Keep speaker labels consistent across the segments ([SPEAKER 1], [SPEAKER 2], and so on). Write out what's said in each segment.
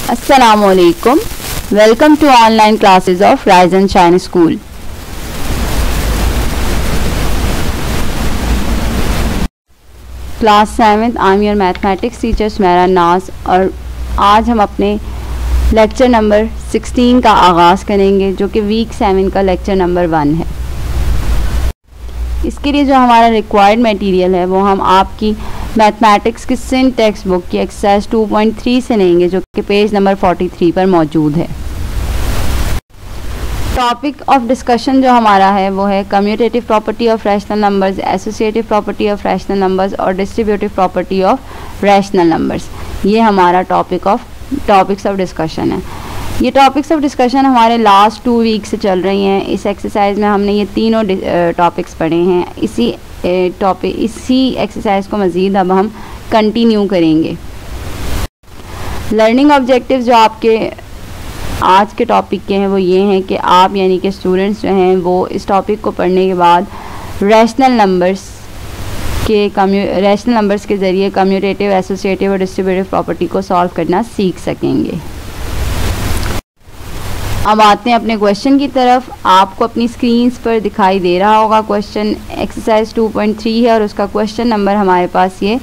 [SPEAKER 1] Assalamualaikum. Welcome to online classes of Rise and Shine School. Class 7th, I am your mathematics teacher Sumaira Naz और आज हम अपने lecture number 16 का आगाज़ करेंगे जो कि वीक 7 का लेक्चर नंबर 1 है। इसके लिए जो हमारा रिक्वायर्ड मटेरियल है वो हम आपकी मैथमेटिक्स की सिन टेक्स्ट बुक की एक्सरसाइज 2.3 से लेंगे जो कि पेज नंबर 43 पर मौजूद है। टॉपिक ऑफ डिस्कशन जो हमारा है वो है commutative property of rational numbers, associative property of rational numbers और distributive property of rational numbers. ये हमारा टॉपिक्स ऑफ डिस्कशन है। ये टॉपिक्स ऑफ डिस्कशन हमारे लास्ट 2 वीक से चल रही हैं। इस एक्सरसाइज में हमने ये तीनों टॉपिक्स पढ़े हैं। इसी एक्सरसाइज को मज़ीद अब हम कंटिन्यू करेंगे। लर्निंग ऑब्जेक्टिव्स जो आपके आज के टॉपिक के हैं वो ये हैं कि आप यानी कि स्टूडेंट्स जो हैं वो इस टॉपिक को पढ़ने के बाद रैशनल नंबर्स के ज़रिए कम्यूटेटिव, एसोसिएटिव और डिस्ट्रीब्यूटिव प्रॉपर्टी को सॉल्व करना सीख सकेंगे। अब आते हैं अपने क्वेश्चन की तरफ। आपको अपनी स्क्रीन्स पर दिखाई दे रहा होगा क्वेश्चन। एक्सरसाइज 2.3 है और उसका क्वेश्चन नंबर हमारे पास ये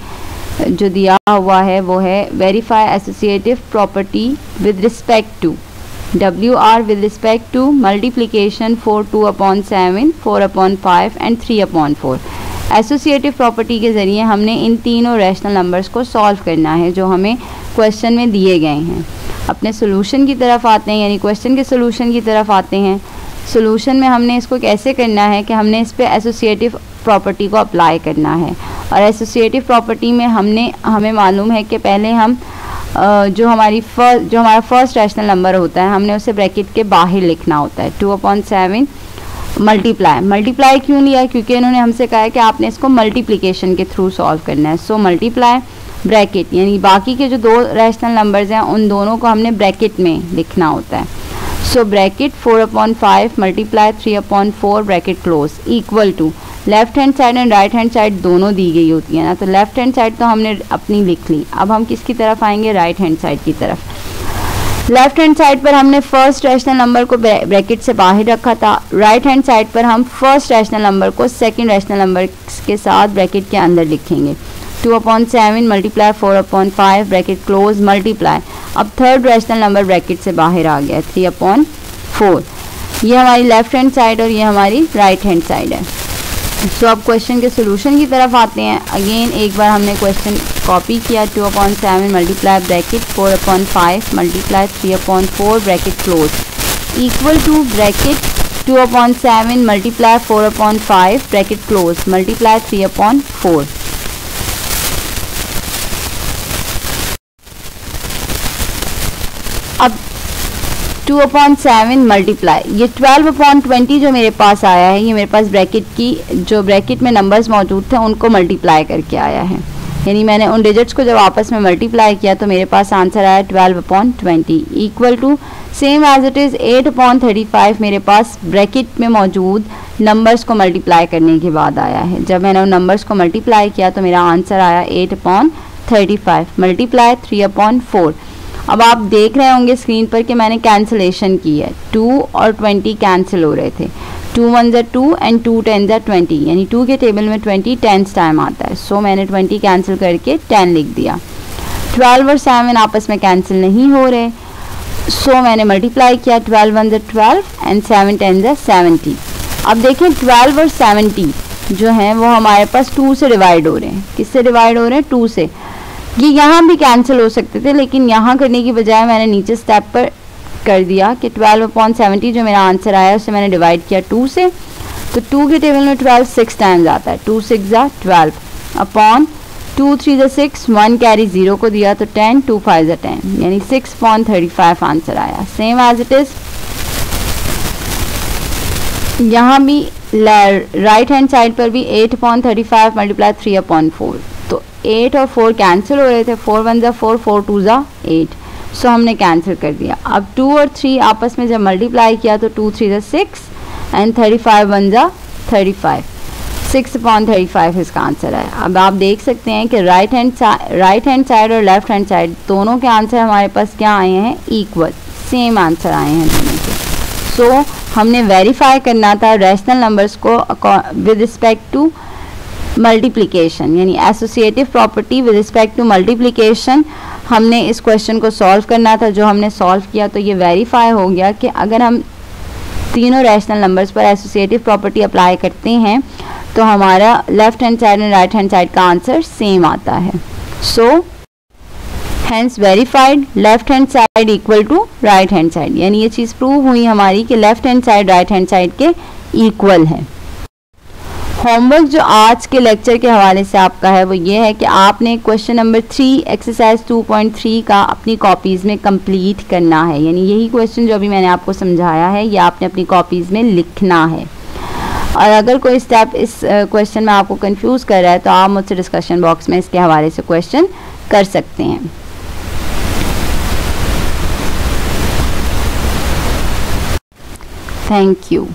[SPEAKER 1] जो दिया हुआ है वो है verify associative property with respect to WR with respect to multiplication 4 2/7 4/5 and 3/4। Associative property के ज़रिए हमने इन तीनों रैशनल नंबर्स को सॉल्व करना है जो हमें क्वेश्चन में दिए गए हैं। अपने सोल्यूशन की तरफ आते हैं, यानी क्वेश्चन के सोल्यूशन की तरफ आते हैं। सोल्यूशन में हमने इसको कैसे करना है कि हमने इस पे एसोसिएटिव प्रॉपर्टी को अप्लाई करना है। और एसोसिएटिव प्रॉपर्टी में हमें मालूम है कि पहले हम जो हमारा फर्स्ट रैशनल नंबर होता है हमने उसे ब्रैकेट के बाहर लिखना होता है। 2/7 मल्टीप्लाई क्यों लिया? क्योंकि इन्होंने हमसे कहा है कि आपने इसको मल्टीप्लिकेशन के थ्रू सॉल्व करना है। सो मल्टीप्लाई ब्रैकेट, यानी बाकी के जो 2 रैशनल नंबर्स हैं उन दोनों को हमने ब्रैकेट में लिखना होता है। So bracket 4/5 multiply 3/4 bracket close equal to left hand side and right hand side दोनों दी गई होती है ना। तो लेफ्ट हैंड साइड तो हमने अपनी लिख ली। अब हम किसकी तरफ आएंगे? राइट हैंड साइड की तरफ। लेफ्ट हैंड साइड पर हमने फर्स्ट रैशनल नंबर को ब्रैकेट से बाहर रखा था। राइट हैंड साइड पर हम फर्स्ट रैशनल नंबर को सेकंड रैशनल नंबर के साथ ब्रैकेट के अंदर लिखेंगे। 2/7 मल्टीप्लाई 4/5 ब्रैकेट क्लोज मल्टीप्लाई। अब थर्ड रैशनल नंबर ब्रैकेट से बाहर आ गया 3/4। ये हमारी लेफ्ट हैंड साइड और ये हमारी राइट हैंड साइड है। सो अब क्वेश्चन के सोल्यूशन की तरफ आते हैं। अगेन एक बार हमने क्वेश्चन कॉपी किया। 2/7 multiply bracket 4/5 multiply 3/4 bracket close equal to bracket 2/7 multiply 4/5 bracket close multiply 3/4। अब 2/7 मल्टीप्लाई ये 12/20 जो मेरे पास आया है, ये मेरे पास ब्रैकेट में नंबर्स मौजूद थे उनको मल्टीप्लाई करके आया है। यानी मैंने उन डिजिट्स को जब आपस में मल्टीप्लाई किया तो मेरे पास आंसर आया 12/20 equal to same as it is 8/35 मेरे पास ब्रैकेट में मौजूद नंबर्स को मल्टीप्लाई करने के बाद आया है। जब मैंने उन नंबर्स को मल्टीप्लाई किया तो मेरा आंसर आया 8/35 मल्टीप्लाई 3/4। अब आप देख रहे होंगे स्क्रीन पर कि मैंने कैंसिलेशन की है। 2 और 20 कैंसिल हो रहे थे। 2 1 2 एंड 2 10 20, यानी 2 के टेबल में 20 10 टाइम आता है। सो मैंने 20 कैंसिल करके 10 लिख दिया। 12 और 7 आपस में कैंसिल नहीं हो रहे। सो मैंने मल्टीप्लाई किया 12 1 12 एंड 7 10 70। अब देखें 12 और 70 जो हैं वो हमारे पास 2 से डिवाइड हो रहे हैं। किससे डिवाइड हो रहे हैं? 2 से। ये यहाँ भी कैंसिल हो सकते थे लेकिन यहाँ करने की बजाय मैंने नीचे स्टेप पर कर दिया कि 12/70 जो मेरा आंसर आया उससे मैंने डिवाइड किया 2 से। तो 2 के टेबल में 12 6 टाइम्स आता है। 2 6 12 अपॉन 2 3 6 1 कैरी 0 को दिया तो 10 2 5 10, यानी 6/35 आंसर आया। सेम एज इट इज़ यहाँ भी राइट हैंड साइड पर भी 8/35 मल्टीप्लाई 3/4। तो 8 और 4 कैंसिल हो रहे थे। 4 1 4 4 2 8। सो हमने कैंसिल कर दिया। अब 2 और 3 आपस में जब मल्टीप्लाई किया तो 2 3 6 एंड 35 1 35। 6/35 इसका आंसर है। अब आप देख सकते हैं कि राइट हैंड साइड और लेफ्ट हैंड साइड दोनों के आंसर हमारे पास क्या आए हैं, इक्वल, सेम आंसर आए हैं दोनों के। सो हमने वेरीफाई करना था रैशनल नंबर्स को विद रिस्पेक्ट टू मल्टीप्लिकेशन, यानी associative property with respect to multiplication. हमने इस क्वेश्चन को सॉल्व करना था, जो हमने सॉल्व किया तो ये वेरीफाई हो गया कि अगर हम तीनों रैशनल नंबर्स पर एसोसिएटिव प्रॉपर्टी अप्लाई करते हैं तो हमारा left hand side and right hand side का आंसर सेम आता है। So hence verified left hand side equal to right hand side, यानी ये चीज़ प्रूव हुई हमारी कि left hand side right hand side के इक्वल है। होमवर्क जो आज के लेक्चर के हवाले से आपका है वो ये है कि आपने क्वेश्चन नंबर 3 एक्सरसाइज 2.3 का अपनी कॉपीज़ में कंप्लीट करना है, यानी यही क्वेश्चन जो अभी मैंने आपको समझाया है ये आपने अपनी कॉपीज़ में लिखना है। और अगर कोई स्टेप इस क्वेश्चन में आपको कंफ्यूज कर रहा है तो आप मुझसे डिस्कशन बॉक्स में इसके हवाले से क्वेश्चन कर सकते हैं। Thank you.